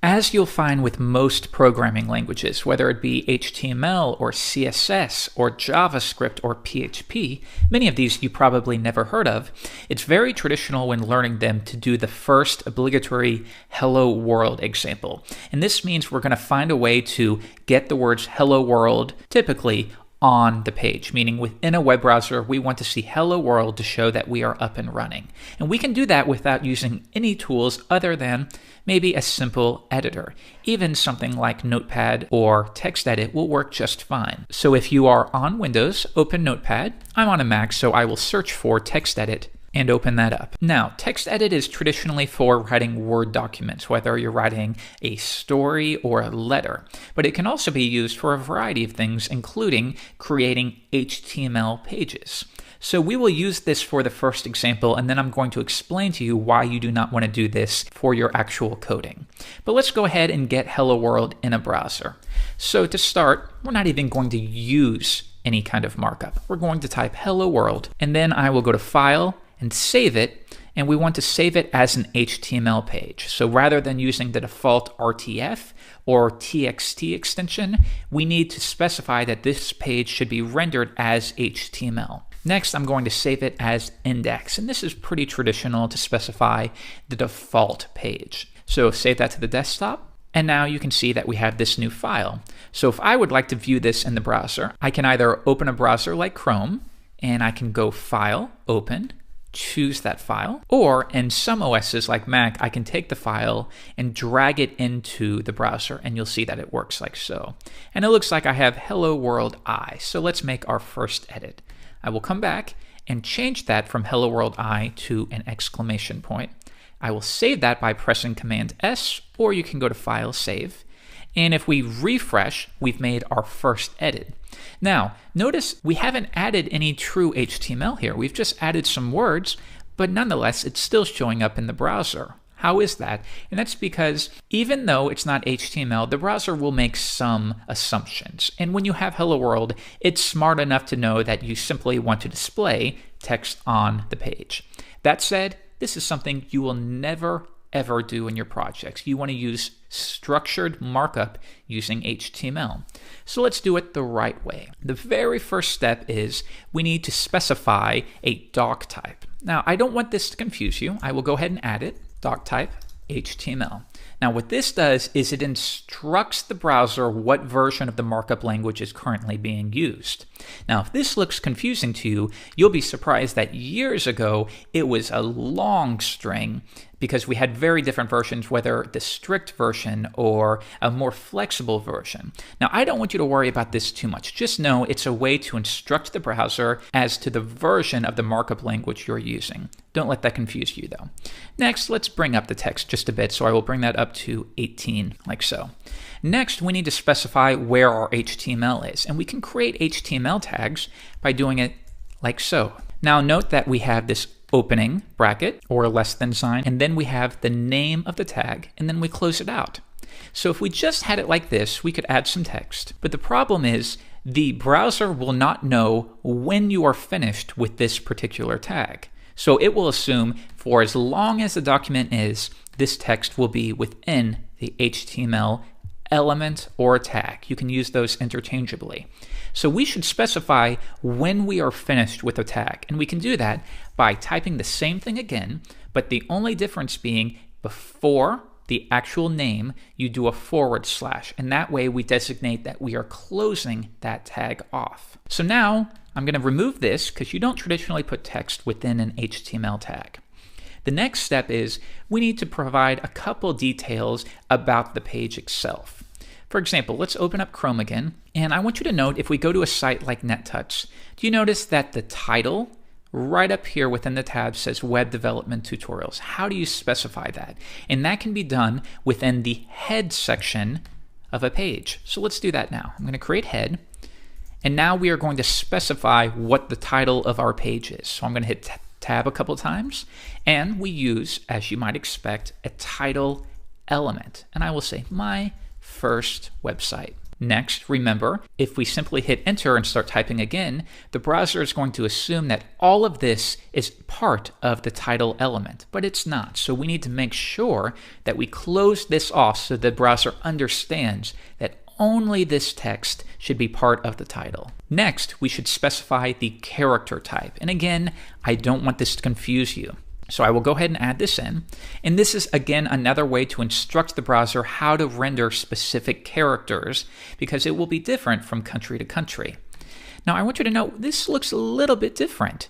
As you'll find with most programming languages, whether it be HTML or CSS or JavaScript or PHP, many of these you probably never heard of, it's very traditional when learning them to do the first obligatory hello world example. And this means we're going to find a way to get the words hello world typically on the page, meaning within a web browser, we want to see hello world to show that we are up and running. And we can do that without using any tools other than maybe a simple editor. Even something like Notepad or TextEdit will work just fine. So if you are on Windows, open Notepad. I'm on a Mac, so I will search for TextEdit and open that up. Now, TextEdit is traditionally for writing Word documents, whether you're writing a story or a letter, but it can also be used for a variety of things, including creating HTML pages. So we will use this for the first example, and then I'm going to explain to you why you do not want to do this for your actual coding. But let's go ahead and get Hello World in a browser. So to start, we're not even going to use any kind of markup. We're going to type Hello World, and then I will go to File and save it, and we want to save it as an HTML page. So rather than using the default RTF or TXT extension, we need to specify that this page should be rendered as HTML. Next, I'm going to save it as index, and this is pretty traditional to specify the default page. So save that to the desktop, and now you can see that we have this new file. So if I would like to view this in the browser, I can either open a browser like Chrome, and I can go File, Open, choose that file, or in some OSs like Mac, I can take the file and drag it into the browser, and you'll see that it works like so. And it looks like I have Hello World I. So let's make our first edit. I will come back and change that from Hello World I to an exclamation point. I will save that by pressing Command S, or you can go to File, Save. And if we refresh, we've made our first edit. Now, notice we haven't added any true HTML here. We've just added some words, but nonetheless, it's still showing up in the browser. How is that? And that's because even though it's not HTML, the browser will make some assumptions. And when you have Hello World, it's smart enough to know that you simply want to display text on the page. That said, this is something you will never ever do in your projects. You want to use structured markup using HTML. So let's do it the right way. The very first step is we need to specify a doc type. Now, I don't want this to confuse you. I will go ahead and add it, doc type HTML. Now, what this does is it instructs the browser what version of the markup language is currently being used. Now, if this looks confusing to you, you'll be surprised that years ago it was a long string because we had very different versions, whether the strict version or a more flexible version. Now, I don't want you to worry about this too much. Just know it's a way to instruct the browser as to the version of the markup language you're using. Don't let that confuse you, though. Next, let's bring up the text just a bit, so I will bring that up to 18, like so. Next, we need to specify where our HTML is, and we can create HTML tags by doing it like so. Now, note that we have this opening bracket or less than sign, and then we have the name of the tag, and then we close it out. So if we just had it like this, we could add some text. But the problem is the browser will not know when you are finished with this particular tag. So it will assume for as long as the document is, this text will be within the HTML element or tag. You can use those interchangeably. So we should specify when we are finished with a tag, and we can do that by typing the same thing again, but the only difference being before the actual name, you do a /, and that way we designate that we are closing that tag off. So now I'm going to remove this because you don't traditionally put text within an HTML tag. The next step is we need to provide a couple details about the page itself. For example, let's open up Chrome again, and I want you to note if we go to a site like NetTouch, do you notice that the title right up here within the tab says Web Development Tutorials? How do you specify that? And that can be done within the head section of a page. So let's do that now. I'm going to create head, and now we are going to specify what the title of our page is. So I'm going to hit tab a couple times, and we use, as you might expect, a title element. And I will say my first website. Next, remember, if we simply hit enter and start typing again, the browser is going to assume that all of this is part of the title element, but it's not. So we need to make sure that we close this off so the browser understands that only this text should be part of the title. Next, we should specify the character type. And again, I don't want this to confuse you. So I will go ahead and add this in. And this is, again, another way to instruct the browser how to render specific characters because it will be different from country to country. Now, I want you to know this looks a little bit different.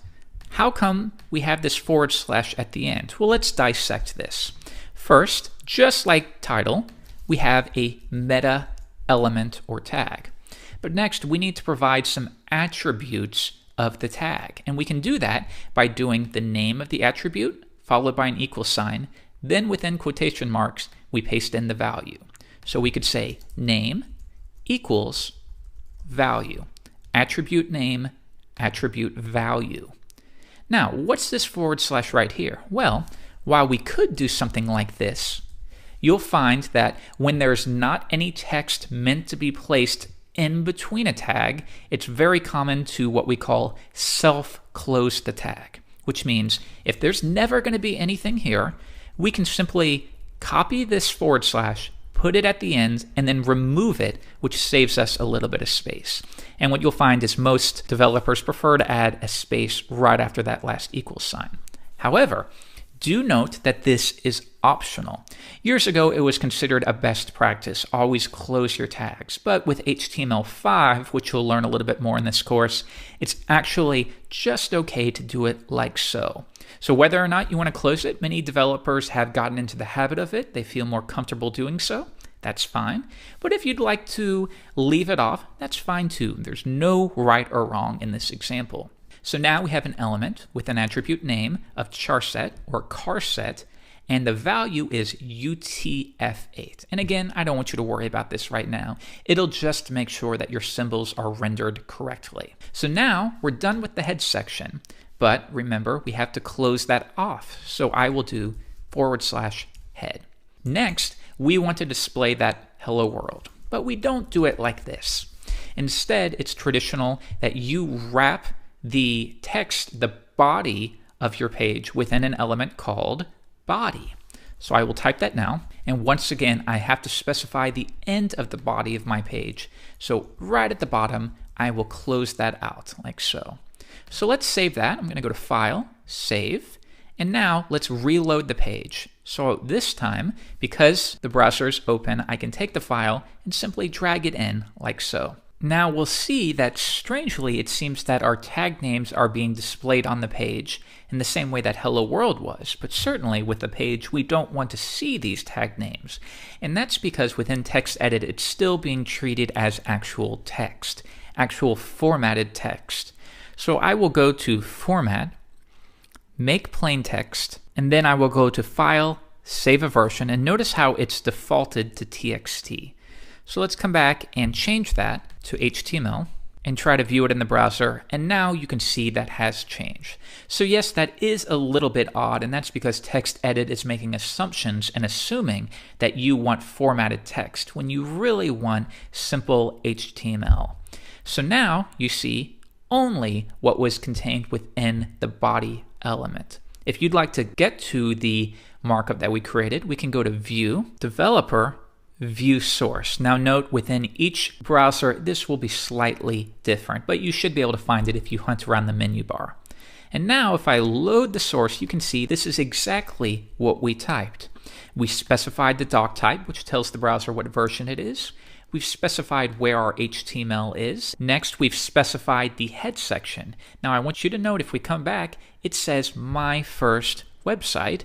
How come we have this / at the end? Well, let's dissect this. First, just like title, we have a meta element or tag. But next, we need to provide some attributes of the tag. And we can do that by doing the name of the attribute followed by an equal sign. Then within quotation marks, we paste in the value. So we could say name equals value. Attribute name, attribute value. Now, what's this / right here? Well, while we could do something like this, you'll find that when there's not any text meant to be placed in between a tag, it's very common to what we call self-close the tag, which means if there's never going to be anything here, we can simply copy this /, put it at the end, and then remove it, which saves us a little bit of space. And what you'll find is most developers prefer to add a space right after that last equal sign. However, do note that this is optional. Years ago, it was considered a best practice, always close your tags. But with HTML5, which you'll learn a little bit more in this course, it's actually just okay to do it like so. So whether or not you want to close it, many developers have gotten into the habit of it. They feel more comfortable doing so. That's fine. But if you'd like to leave it off, that's fine too. There's no right or wrong in this example. So now we have an element with an attribute name of charset or carset, and the value is UTF-8. And again, I don't want you to worry about this right now. It'll just make sure that your symbols are rendered correctly. So now we're done with the head section, but remember, we have to close that off. So I will do / head. Next, we want to display that hello world, but we don't do it like this. Instead, it's traditional that you wrap the text, the body of your page within an element called body. So I will type that now. And once again, I have to specify the end of the body of my page. So right at the bottom, I will close that out like so. So let's save that. I'm going to go to File, Save. And now let's reload the page. So this time, because the browser is open, I can take the file and simply drag it in like so. Now we'll see that strangely it seems that our tag names are being displayed on the page in the same way that Hello World was, but certainly with the page we don't want to see these tag names. And that's because within TextEdit it's still being treated as actual text, actual formatted text. So I will go to Format, Make Plain Text, and then I will go to File, Save a Version, and notice how it's defaulted to TXT. So let's come back and change that to HTML and try to view it in the browser, and now you can see that has changed. So yes, that is a little bit odd, and that's because TextEdit is making assumptions and assuming that you want formatted text when you really want simple HTML. So now you see only what was contained within the body element. If you'd like to get to the markup that we created, we can go to View, Developer, View Source. Now note within each browser this will be slightly different, but you should be able to find it if you hunt around the menu bar. And now if I load the source, you can see this is exactly what we typed. We specified the doc type, which tells the browser what version it is. We've specified where our HTML is. Next, we've specified the head section. Now I want you to note if we come back, it says My First Website,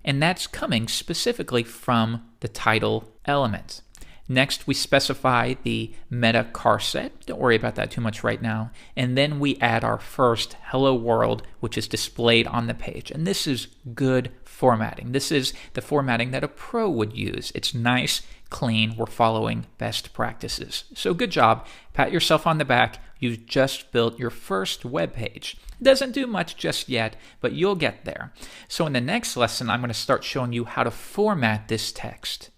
and that's coming specifically from the title element. Next, we specify the meta charset. Don't worry about that too much right now. And then we add our first hello world, which is displayed on the page. And this is good formatting. This is the formatting that a pro would use. It's nice, clean. We're following best practices. So good job. Pat yourself on the back. You've just built your first web page. It doesn't do much just yet, but you'll get there. So in the next lesson, I'm going to start showing you how to format this text.